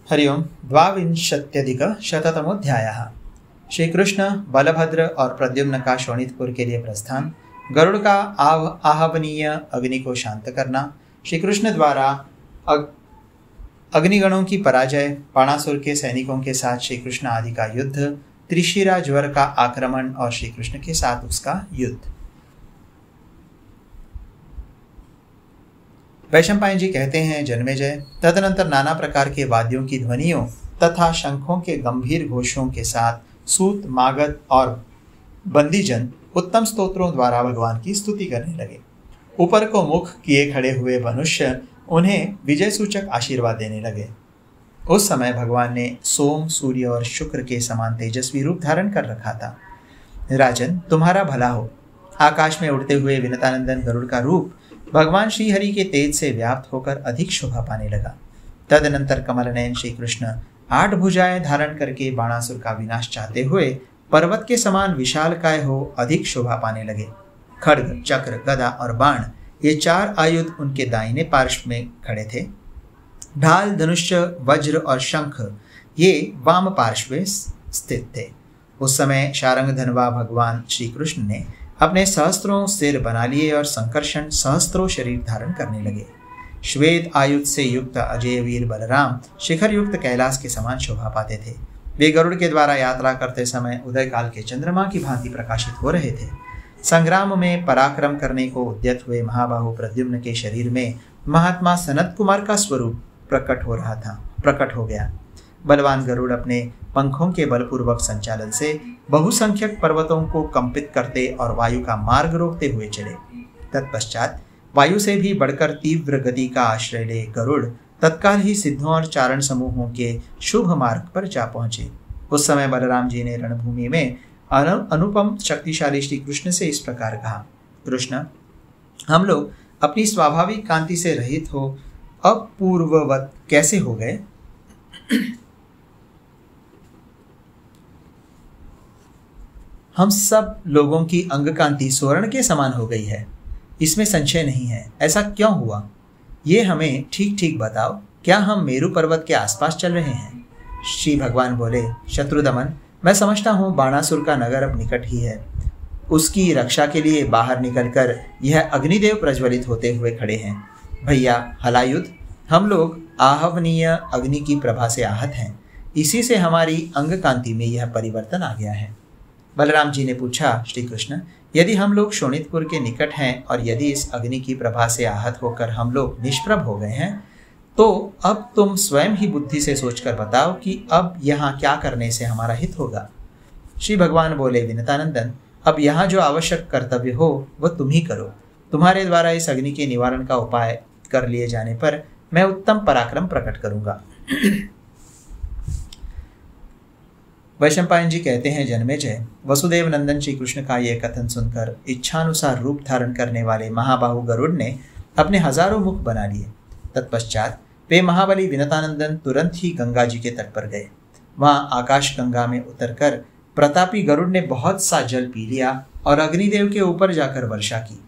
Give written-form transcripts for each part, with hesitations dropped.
हरिओम। द्वाविंशत्यधिकशततमोऽध्यायः। श्रीकृष्ण बलभद्र और प्रद्युम्न का शोणितपुर के लिए प्रस्थान, गरुड़ का आहवनीय अग्नि को शांत करना, श्रीकृष्ण द्वारा अग्निगणों की पराजय, बाणासुर के सैनिकों के साथ श्रीकृष्ण आदि का युद्ध, त्रिशिरा ज्वर का आक्रमण और श्रीकृष्ण के साथ उसका युद्ध। वैशंपायन जी कहते हैं, जन्मेजय, तदनंतर नाना प्रकार के वाद्यों की ध्वनियों तथा शंखों के गंभीर घोषों के साथ सूत, मागध और बंदीजन उत्तम स्तोत्रों द्वारा भगवान की स्तुति करने लगे। ऊपर को मुख किए खड़े हुए मनुष्य उन्हें विजय सूचक आशीर्वाद देने लगे। उस समय भगवान ने सोम, सूर्य और शुक्र के समान तेजस्वी रूप धारण कर रखा था। राजन, तुम्हारा भला हो। आकाश में उड़ते हुए विनतानंदन गरुड़ का रूप भगवान श्री हरि के तेज से व्याप्त होकर अधिक शोभा पाने लगा। तदनंतर कमलनयन श्री कृष्ण 8 भुजाएं धारण करके बाणासुर का विनाश चाहते हुए पर्वत के समान विशालकाय हो अधिक शोभा पाने लगे। खड्ग, चक्र, गदा और बाण, ये 4 आयुध उनके दाहिने पार्श्व में खड़े थे। ढाल, धनुष्य, वज्र और शंख ये वाम पार्श्व में स्थित थे। उस समय शारंग धनवा भगवान श्री कृष्ण ने अपने सहस्त्रों सिर बना लिए और संकर्षण सहस्त्रों शरीर धारण करने लगे। श्वेत आयुध से युक्त अजय वीर बलराम शिखर युक्त कैलाश के समान शोभा पाते थे। वे गरुड़ के द्वारा यात्रा करते समय उदय काल के चंद्रमा की भांति प्रकाशित हो रहे थे। संग्राम में पराक्रम करने को उद्यत हुए महाबाहु प्रद्युम्न के शरीर में महात्मा सनत कुमार का स्वरूप प्रकट हो गया। बलवान गरुड़ अपने पंखों के बलपूर्वक संचालन से बहुसंख्यक पर्वतों को कंपित करते और वायु का मार्ग रोकते हुए चले। तत्पश्चात वायु से भी बढ़कर तीव्र गति का आश्रय ले गरुड़ तत्काल ही सिद्धों और चारण समूहों के शुभ मार्ग पर जा पहुंचे। उस समय बलराम जी ने रणभूमि में अनुपम शक्तिशाली श्री कृष्ण से इस प्रकार कहा, कृष्ण, हम लोग अपनी स्वाभाविक कांति से रहित हो अपूर्ववत कैसे हो गए? हम सब लोगों की अंग कांति स्वर्ण के समान हो गई है, इसमें संशय नहीं है। ऐसा क्यों हुआ, ये हमें ठीक ठीक बताओ। क्या हम मेरु पर्वत के आसपास चल रहे हैं? श्री भगवान बोले, शत्रुदमन, मैं समझता हूँ बाणासुर का नगर अब निकट ही है। उसकी रक्षा के लिए बाहर निकलकर यह अग्निदेव प्रज्वलित होते हुए खड़े हैं। भैया हलायुध, हम लोग आहवनीय अग्नि की प्रभा से आहत हैं। इसी से हमारी अंग कांति में यह परिवर्तन आ गया है। बलराम जी ने पूछा, श्री कृष्ण, यदि हम लोग शोणितपुर के निकट हैं और यदि इस अग्नि की प्रभा से आहत होकर हम लोग निष्प्रभ हो गए हैं, तो अब तुम स्वयं ही बुद्धि से सोचकर बताओ कि अब यहाँ क्या करने से हमारा हित होगा। श्री भगवान बोले, विनतानंदन, अब यहाँ जो आवश्यक कर्तव्य हो वह तुम ही करो। तुम्हारे द्वारा इस अग्नि के निवारण का उपाय कर लिए जाने पर मैं उत्तम पराक्रम प्रकट करूंगा। वैशंपायन जी कहते हैं, जन्मेजय, वसुदेव नंदन श्री कृष्ण का यह कथन सुनकर इच्छानुसार रूप धारण करने वाले महाबाहु गरुड़ ने अपने हजारों मुख बना लिए। तत्पश्चात वे महाबली विनतानंदन तुरंत ही गंगा जी के तट पर गए। वहां आकाश गंगा में उतरकर प्रतापी गरुड़ ने बहुत सा जल पी लिया और अग्निदेव के ऊपर जाकर वर्षा की।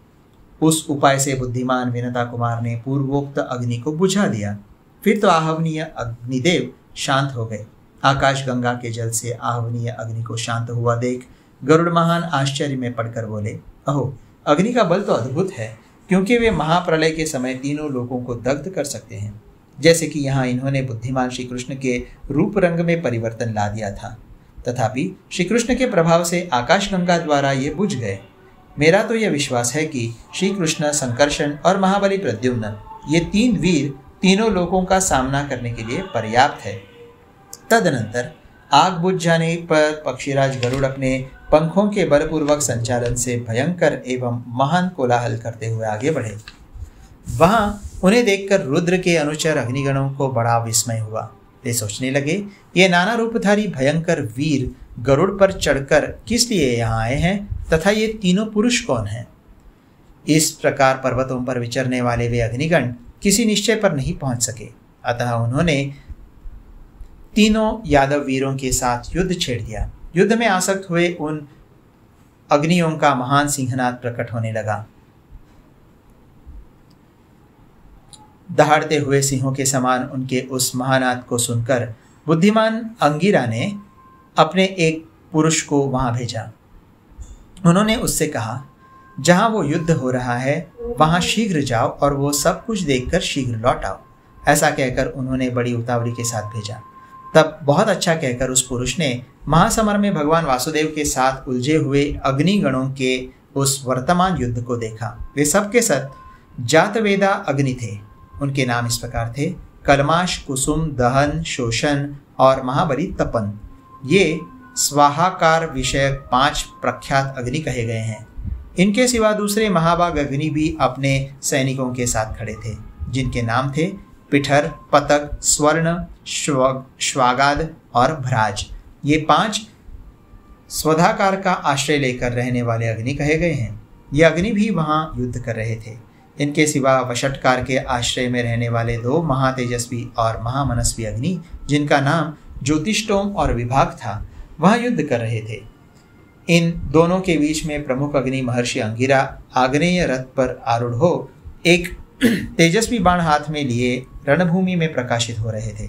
उस उपाय से बुद्धिमान विनता कुमार ने पूर्वोक्त अग्नि को बुझा दिया। फिर तो आहवनीय अग्निदेव शांत हो गए। आकाश गंगा के जल से आहवनीय अग्नि को शांत हुआ देख गरुड़ महान आश्चर्य में पड़कर बोले, अहो, अग्नि का बल तो अद्भुत है, क्योंकि वे महाप्रलय के समय तीनों लोगों को दग्ध कर सकते हैं। जैसे कि यहाँ इन्होंने बुद्धिमान श्री कृष्ण के रूप रंग में परिवर्तन ला दिया था, तथापि श्री कृष्ण के प्रभाव से आकाश गंगा द्वारा ये बुझ गए। मेरा तो यह विश्वास है कि श्री कृष्ण, संकर्षण और महाबली प्रद्युम्न, ये 3 वीर तीनों लोगों का सामना करने के लिए पर्याप्त है। तदनंतर आग बुझ जाने पर पक्षीराज गरुड़ अपने पंखों के बलपूर्वक संचालन से भयंकर एवं महान कोलाहल करते हुए आगे बढ़े। वहां उन्हें देखकर रुद्र के अनुचर अग्निगणों को बड़ा विस्मय हुआ। वे सोचने लगे, ये नाना रूपधारी भयंकर वीर गरुड़ पर चढ़कर किस लिए यहाँ आए हैं तथा ये तीनों पुरुष कौन हैं? इस प्रकार पर्वतों पर विचरने वाले वे अग्निगण किसी निश्चय पर नहीं पहुंच सके। अतः उन्होंने तीनों यादव वीरों के साथ युद्ध छेड़ दिया। युद्ध में आसक्त हुए उन अग्नियों का महान सिंहनाद प्रकट होने लगा। दहाड़ते हुए सिंहों के समान उनके उस महानाद को सुनकर बुद्धिमान अंगिरा ने अपने एक पुरुष को वहां भेजा। उन्होंने उससे कहा, जहां वो युद्ध हो रहा है वहां शीघ्र जाओ और वो सब कुछ देखकर शीघ्र लौट आओ। ऐसा कहकर उन्होंने बड़ी उतावली के साथ भेजा। तब बहुत अच्छा कहकर उस पुरुष ने महासमर में भगवान वासुदेव के साथ उलझे हुए अग्निगणों के उस वर्तमान युद्ध को देखा। वे सब के सब जातवेदा अग्नि थे। उनके नाम इस प्रकार थे, कलमाश, कुसुम, दहन, शोषण और महाबली तपन। ये स्वाहाकार विषयक 5 प्रख्यात अग्नि कहे गए हैं। इनके सिवा दूसरे महाभाग अग्नि भी अपने सैनिकों के साथ खड़े थे, जिनके नाम थे पिठर, पतक, स्वर्ण, श्वागाद और भ्राज। ये 5 स्वधाकार का आश्रय लेकर रहने वाले अग्नि कहे गए हैं। ये अग्नि भी वहां युद्ध कर रहे थे। इनके सिवा वषटकार के आश्रय में रहने वाले 2 महातेजस्वी और महामनस्वी अग्नि, जिनका नाम ज्योतिष्टोम और विभाग था, वह युद्ध कर रहे थे। इन दोनों के बीच में प्रमुख अग्नि महर्षि अंगिरा आग्नेय रथ पर आरूढ़ हो एक तेजस्वी बाण हाथ में लिए रणभूमि में प्रकाशित हो रहे थे।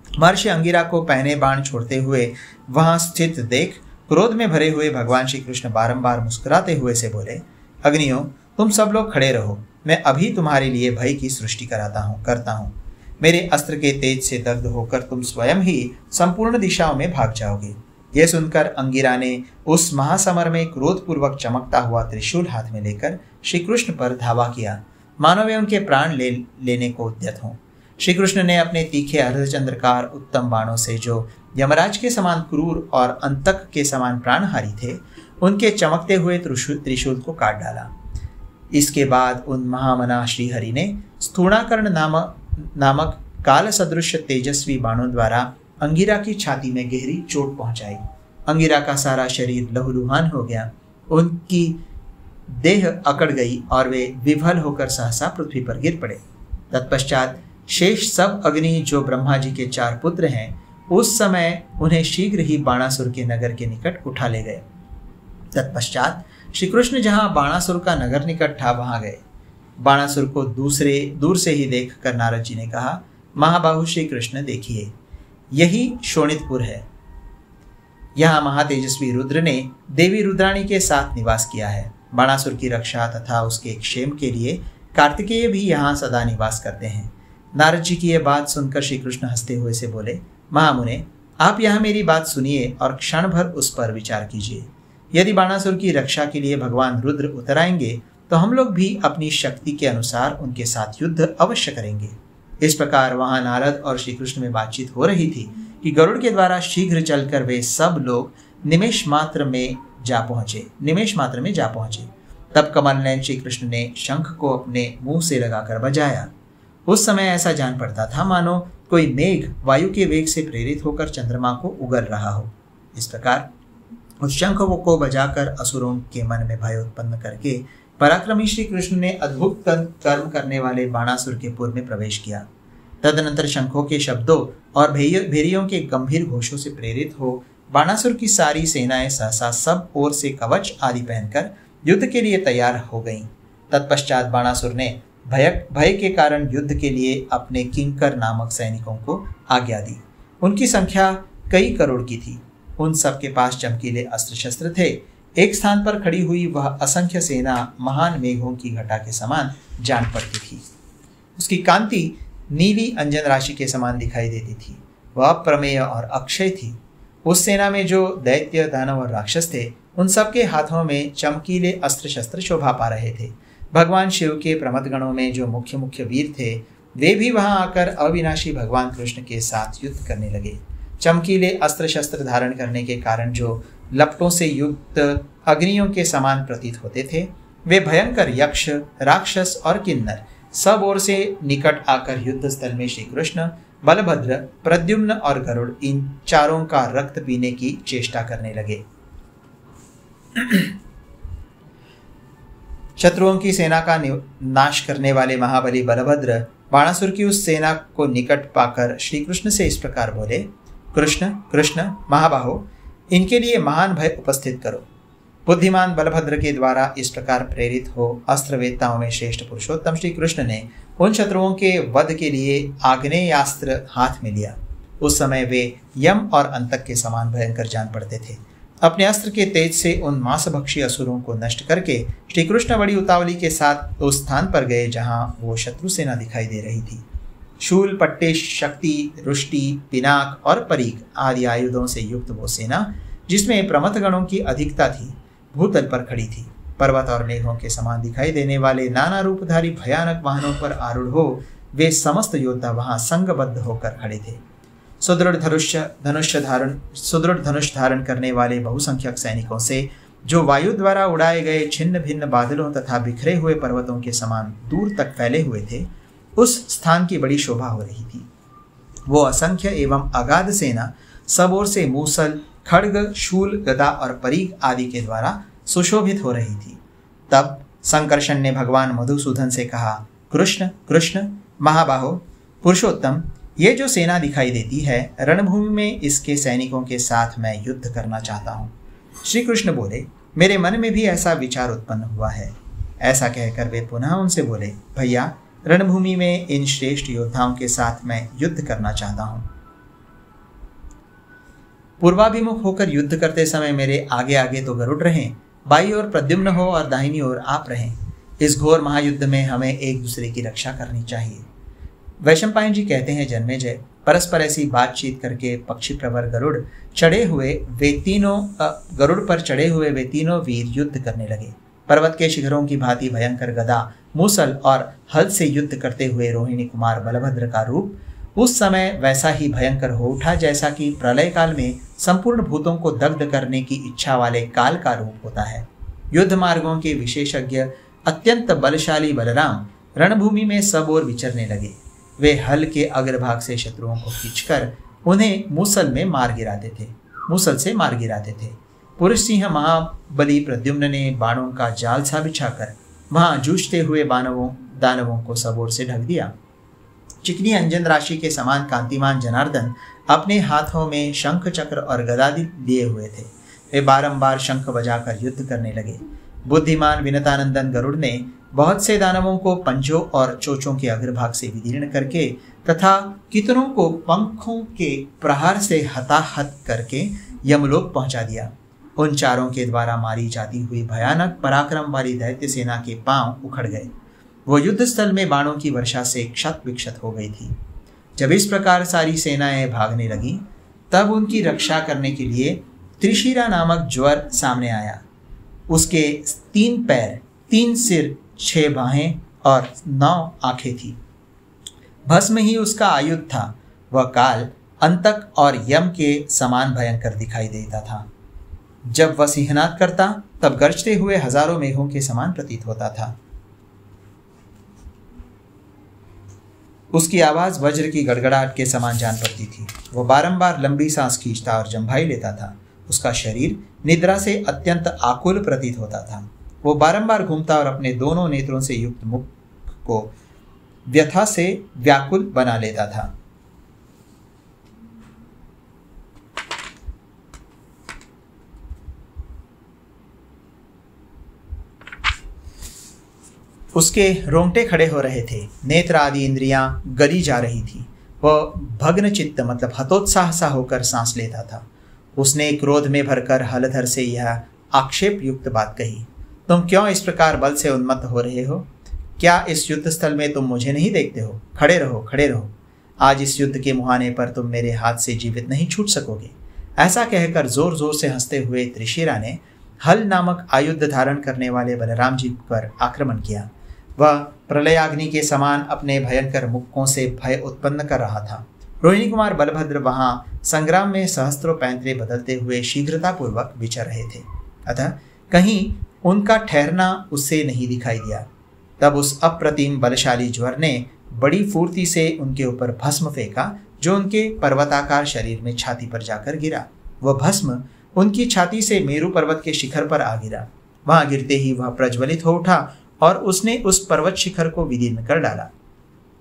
महर्षि अंगिरा को पहने बाण छोड़ते हुए वहां स्थित देख क्रोध में भरे हुए भगवान श्री कृष्ण बारंबार मुस्कुराते हुए से बोले, अग्नियों, तुम सब लोग खड़े रहो, मैं अभी तुम्हारे लिए भय की सृष्टि करता हूँ। मेरे अस्त्र के तेज से दग्ध होकर तुम स्वयं ही संपूर्ण दिशाओं में भाग जाओगे। यह सुनकर अंगिरा ने उस महासमर में क्रोधपूर्वक चमकता हुआ त्रिशूल हाथ में लेकर श्री कृष्ण पर धावा किया, मानो वे उनके प्राण लेने को उद्यत हों। श्री कृष्ण ने अपने तीखे अर्धचंद्रकार उत्तम बाणों से, जो यमराज के समान क्रूर और अंतक के समान प्राणहारी थे, उनके चमकते हुए त्रिशूल को काट डाला। इसके बाद उन महामना श्रीहरि ने स्थूणाकर्ण नामक काल सदृश तेजस्वी बाणों द्वारा अंगिरा की छाती में गहरी चोट पहुंचाई। अंगिरा का सारा शरीर लहूलुहान हो गया, उनकी देह अकड़ गई और वे विफल होकर सहसा पृथ्वी पर गिर पड़े। तत्पश्चात शेष सब अग्नि, जो ब्रह्मा जी के 4 पुत्र हैं, उस समय उन्हें शीघ्र ही बाणासुर के नगर के निकट उठा ले गए। तत्पश्चात श्री कृष्ण जहां बाणासुर का नगर निकट था वहां गए। बाणासुर को दूर से ही देखकर नारद जी ने कहा, महाबाहु श्री कृष्ण, देखिए, यही शोणितपुर है। यहाँ महातेजस्वी रुद्र ने देवी रुद्राणी के साथ निवास किया है। बाणासुर की रक्षा तथा उसके क्षेम के लिए कार्तिकेय भी यहाँ सदा निवास करते हैं। नारद जी की यह बात सुनकर श्री कृष्ण हंसते हुए से बोले, महामुने, आप यहाँ मेरी बात सुनिए और क्षण भर उस पर विचार कीजिए। यदि बाणासुर की रक्षा के लिए भगवान रुद्र उतर आएंगे तो हम लोग भी अपनी शक्ति के अनुसार उनके साथ युद्ध अवश्य करेंगे। इस प्रकार वहां नारद और श्री कृष्ण में बातचीत हो रही थी कि गरुड़ के द्वारा शीघ्र चलकर वे सब लोग निमेष मात्र में जा पहुंचे। तब कमल नयन श्री कृष्ण ने शंख को अपने मुंह से लगाकर बजाया। उस समय ऐसा जान पड़ता था मानो कोई मेघ वायु के वेग से प्रेरित होकर चंद्रमा को उगल रहा हो। इस प्रकार उस शंख को बजाकर असुरों के मन में भय उत्पन्न करके पराक्रमी श्री कृष्ण ने अद्भुत कर्म करने वाले बाणासुर के पुर में प्रवेश किया। तदनंतर शंखों के शब्दों और भेरियों के गंभीर घोषों से प्रेरित हो बाणासुर की सारी सेनाएं सहसा सब ओर से कवच आदि पहनकर युद्ध के लिए तैयार हो गईं। तत्पश्चात बाणासुर ने भय के कारण युद्ध के लिए अपने किंकर नामक सैनिकों को आज्ञा दी। उनकी संख्या कई करोड़ की थी। उन सब के पास चमकीले अस्त्र शस्त्र थे। एक स्थान पर खड़ी हुई वह असंख्य सेना महान मेघों की घटा के समान जान पड़ती थी। उसकी कांति नीली अंजन राशि के समान दिखाई देती थी। वह अप्रमेय और अक्षय थी। उस सेना में जो दैत्य, दानव और राक्षस थे, उन सबके हाथों में चमकीले अस्त्र शस्त्र शोभा पा रहे थे। भगवान शिव के प्रमथगणों में जो मुख्य वीर थे, वे भी वहां आकर अविनाशी भगवान कृष्ण के साथ युद्ध करने लगे। चमकीले अस्त्र शस्त्र धारण करने के कारण जो लपटों से युक्त अग्नियों के समान प्रतीत होते थे, वे भयंकर यक्ष, राक्षस और किन्नर सब ओर से निकट आकर युद्ध स्थल में श्री कृष्ण, बलभद्र, प्रद्युम्न और गरुड़, इन चारों का रक्त पीने की चेष्टा करने लगे। शत्रुओं की सेना का नाश करने वाले महाबली बलभद्र बाणासुर की उस सेना को निकट पाकर श्री कृष्ण से इस प्रकार बोले, कृष्ण कृष्ण महाबाहो, इनके लिए महान भय उपस्थित करो। बुद्धिमान बलभद्र के द्वारा इस प्रकार प्रेरित हो अस्त्रवेत्ताओं में श्रेष्ठ पुरुषोत्तम श्री कृष्ण ने उन शत्रुओं के वध के लिए आग्नेयास्त्र हाथ में लिया। उस समय वे यम और अंतक के समान भयंकर जान पड़ते थे। अपने अस्त्र के तेज से उन मांसभक्षी असुरों को नष्ट करके श्री कृष्ण बड़ी उतावली के साथ उस स्थान पर गए जहां वो शत्रु सेना दिखाई दे रही थी। शूल, पट्टे, शक्ति, रुष्टि, पिनाक और परीक आदि आयुधों से युक्त वो सेना, जिसमें प्रमथ गणों की अधिकता थी, भूतल पर खड़ी थी। पर्वत और मेघों के समान दिखाई देने वाले नाना रूपधारी भयानक वाहनों पर आरूढ़ हो वे समस्त योद्धा वहां संगबद्ध होकर खड़े थे। सुदृढ़ धनुष धारण करने वाले बहुसंख्यक सैनिकों से, जो वायु द्वारा उड़ाए गए छिन्न भिन्न बादलों तथा बिखरे हुए पर्वतों के समान दूर तक फैले हुए थे, उस स्थान की बड़ी शोभा हो रही थी। वो असंख्य एवं अगाध सेना सब ओर से मूसल, खड्ग, शूल, गदा और परीक आदि के द्वारा सुशोभित हो रही थी। तब संकर्षण ने भगवान मधुसूदन से कहा, कृष्ण कृष्ण महाबाहो पुरुषोत्तम, ये जो सेना दिखाई देती है, रणभूमि में इसके सैनिकों के साथ मैं युद्ध करना चाहता हूँ। श्री कृष्ण बोले, मेरे मन में भी ऐसा विचार उत्पन्न हुआ है। ऐसा कहकर वे पुनः उनसे बोले, भैया, रणभूमि में इन श्रेष्ठ योद्धाओं के साथ मैं युद्ध करना चाहता हूँ। पूर्वाभिमुख होकर युद्ध करते समय मेरे आगे आगे तो गरुड़ रहें, बाई ओर प्रद्युम्न हो और दाहिनी ओर आप रहें। इस घोर महायुद्ध में हमें एक दूसरे की रक्षा करनी चाहिए। वैशंपायन जी कहते हैं, जन्मेजय, परस्पर ऐसी बातचीत करके पक्षी प्रवर गरुड़ पर चढ़े हुए वे तीनों वीर युद्ध करने लगे। पर्वत के शिखरों की भांति भयंकर गदा, मूसल और हल से युद्ध करते हुए रोहिणी कुमार बलभद्र का रूप उस समय वैसा ही भयंकर हो उठा जैसा कि प्रलय काल में संपूर्ण भूतों को दग्ध करने की इच्छा वाले काल का रूप होता है। युद्ध मार्गों के विशेषज्ञ अत्यंत बलशाली बलराम रणभूमि में सब ओर विचरने लगे। वे हल के अग्रभाग से शत्रुओं को खींचकर उन्हें मूसल से मार गिराते थे। पुरुष सिंह महाबली प्रद्युम्न ने बाणों का जाल सा बिछाकर वहां जूझते हुए दानवों को सब ओर से ढक दिया। चिकनी अंजन राशि के समान कांतिमान जनार्दन अपने हाथों में शंख, चक्र और गदादि लिए हुए थे। वे बारंबार शंख बजाकर युद्ध करने लगे। बुद्धिमान विनतानंदन गरुड़ ने बहुत से दानवों को पंजों और चोंचों के अग्रभाग से विदीर्ण करके तथा कितनों को पंखों के प्रहार से हताहत करके यमलोक पहुंचा दिया। उन चारों के द्वारा मारी जाती हुई भयानक पराक्रम वाली दैत्य सेना के पांव उखड़ गए। वो युद्ध स्थल में बाणों की वर्षा से क्षत विक्षत हो गई थी। जब इस प्रकार सारी सेनाएं भागने लगी, तब उनकी रक्षा करने के लिए त्रिशिरा नामक ज्वर सामने आया। उसके 3 पैर, 3 सिर, 6 बाहें और 9 आंखें थी। भस्म ही उसका आयुध था। वह काल, अंतक और यम के समान भयंकर दिखाई देता था। जब वह सिंहनाद करता, तब गरजते हुए हजारों मेघों के समान प्रतीत होता था। उसकी आवाज वज्र की गड़गड़ाहट के समान जान पड़ती थी। वो बारंबार लंबी सांस खींचता और जम्भाई लेता था। उसका शरीर निद्रा से अत्यंत आकुल प्रतीत होता था। वो बारंबार घूमता और अपने दोनों नेत्रों से युक्त मुख को व्यथा से व्याकुल बना लेता था। उसके रोंगटे खड़े हो रहे थे। नेत्र आदि इंद्रियां गली जा रही थी। वह भग्न चित्त मतलब हतोत्साह सा होकर सांस लेता था। उसने क्रोध में भरकर हलधर से यह आक्षेप युक्त बात कही, तुम क्यों इस प्रकार बल से उन्मत्त हो रहे हो? क्या इस युद्ध स्थल में तुम मुझे नहीं देखते हो? खड़े रहो, खड़े रहो। आज इस युद्ध के मुहाने पर तुम मेरे हाथ से जीवित नहीं छूट सकोगे। ऐसा कहकर जोर जोर से हंसते हुए त्रिशिरा ने हल नामक आयुध धारण करने वाले बलराम जी पर आक्रमण किया। वह प्रलयाग्नि के समान अपने भयंकर मुक्कों से भय उत्पन्न कर रहा था। रोहिणी कुमार बलभद्र वहां संग्राम में सहस्त्रों पैंतरे बदलते हुए शीघ्रतापूर्वक विचर रहे थे, अतः कहीं उनका ठहरना उससे नहीं दिखाई दिया। तब उस अप्रतिम बलशाली ज्वर ने बड़ी फुर्ती से उनके ऊपर भस्म फेंका, जो उनके पर्वताकार शरीर में छाती पर जाकर गिरा। वह भस्म उनकी छाती से मेरु पर्वत के शिखर पर आ गिरा। वहां गिरते ही वह प्रज्वलित हो उठा और उसने उस पर्वत शिखर को विदीर्ण कर डाला।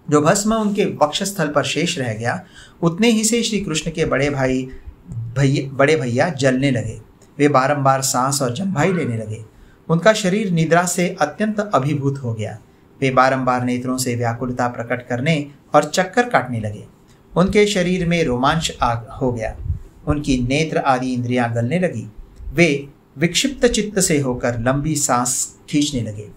जो भस्म उनके वक्षस्थल पर शेष रह गया, उतने ही से श्री कृष्ण के बड़े भैया जलने लगे। वे बारंबार सांस और जम्भाई लेने लगे। उनका शरीर निद्रा से अत्यंत अभिभूत हो गया। वे बारंबार नेत्रों से व्याकुलता प्रकट करने और चक्कर काटने लगे। उनके शरीर में रोमांच हो गया। उनकी नेत्र आदि इंद्रियां गलने लगी। वे विक्षिप्त चित्त से होकर लंबी सांस खींचने लगे।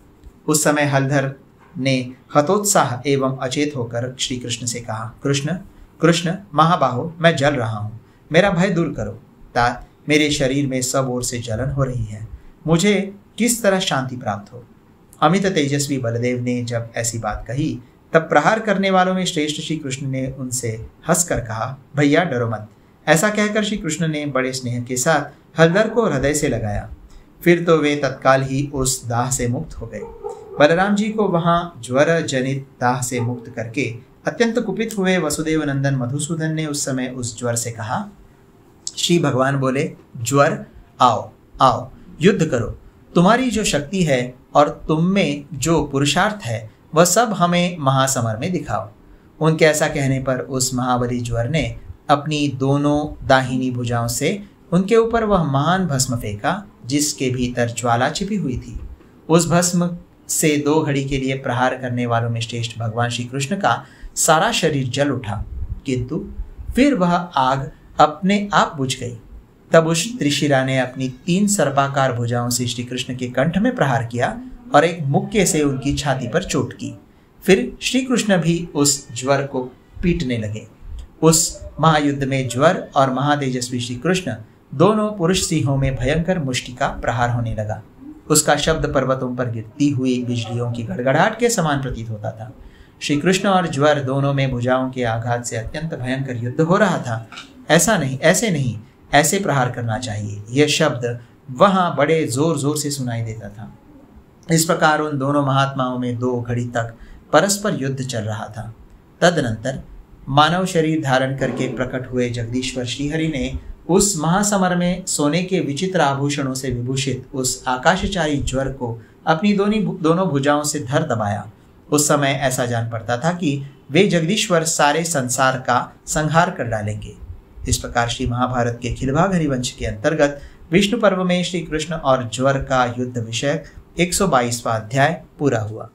उस समय हलधर ने हतोत्साह एवं अचेत होकर श्री कृष्ण से कहा, कृष्ण कृष्ण महाबाहो, मैं जल रहा हूँ, मेरा भय दूर करो। तात, मेरे शरीर में सब ओर से जलन हो रही है, मुझे किस तरह शांति प्राप्त हो। अमित तेजस्वी बलदेव ने जब ऐसी बात कही तब प्रहार करने वालों में श्रेष्ठ श्री कृष्ण ने उनसे हंसकर कहा, भैया डरो मत। ऐसा कहकर श्री कृष्ण ने बड़े स्नेह के साथ हलधर को हृदय से लगाया। फिर तो वे तत्काल ही उस दाह से मुक्त हो गए। बलराम जी को वहां ज्वर जनित दाह से मुक्त करके अत्यंत कुपित हुए वसुदेव नंदन मधुसूदन ने उस समय उस ज्वर से कहा, श्री भगवान बोले, ज्वर आओ आओ, युद्ध करो। तुम्हारी जो शक्ति है और तुम में जो पुरुषार्थ है वह सब हमें महासमर में दिखाओ। उनके ऐसा कहने पर उस महाबली ज्वर ने अपनी दोनों दाहिनी भुजाओं से उनके ऊपर वह महान भस्म फेंका जिसके भीतर ज्वाला छिपी हुई थी। उस भस्म से 2 घड़ी के लिए प्रहार करने वालों में श्रेष्ठ भगवान श्री कृष्ण का सारा शरीर जल उठा, किंतु फिर वह आग अपने आप बुझ गई। तब उस त्रिशिरा ने अपनी 3 सर्पाकार भुजाओं से श्री कृष्ण के कंठ में प्रहार किया और एक मुक्के से उनकी छाती पर चोट की। फिर श्री कृष्ण भी उस ज्वर को पीटने लगे। उस महायुद्ध में ज्वर और महातेजस्वी श्री कृष्ण दोनों पुरुष सिंहों में भयंकर मुष्टि का प्रहार होने लगा। उसका शब्द पर्वतों पर गिरती हुई बिजलियों की गड़गड़ाहट के समान प्रतीत होता था। श्री कृष्ण और ज्वर दोनों में भुजाओं के आघात से अत्यंत भयंकर युद्ध हो रहा था। ऐसे प्रहार करना चाहिए, यह शब्द वहां बड़े जोर जोर से सुनाई देता था। इस प्रकार उन दोनों महात्माओं में 2 घड़ी तक परस्पर युद्ध चल रहा था। तदनंतर मानव शरीर धारण करके प्रकट हुए जगदीश्वर श्रीहरि ने उस महासमर में सोने के विचित्र आभूषणों से विभूषित उस आकाशचारी ज्वर को अपनी दोनों भुजाओं से धर दबाया। उस समय ऐसा जान पड़ता था कि वे जगदीश्वर सारे संसार का संहार कर डालेंगे। इस प्रकार श्री महाभारत के खिलभाग हरिवंश के अंतर्गत विष्णु पर्व में श्री कृष्ण और ज्वर का युद्ध विषय 122वां अध्याय पूरा हुआ।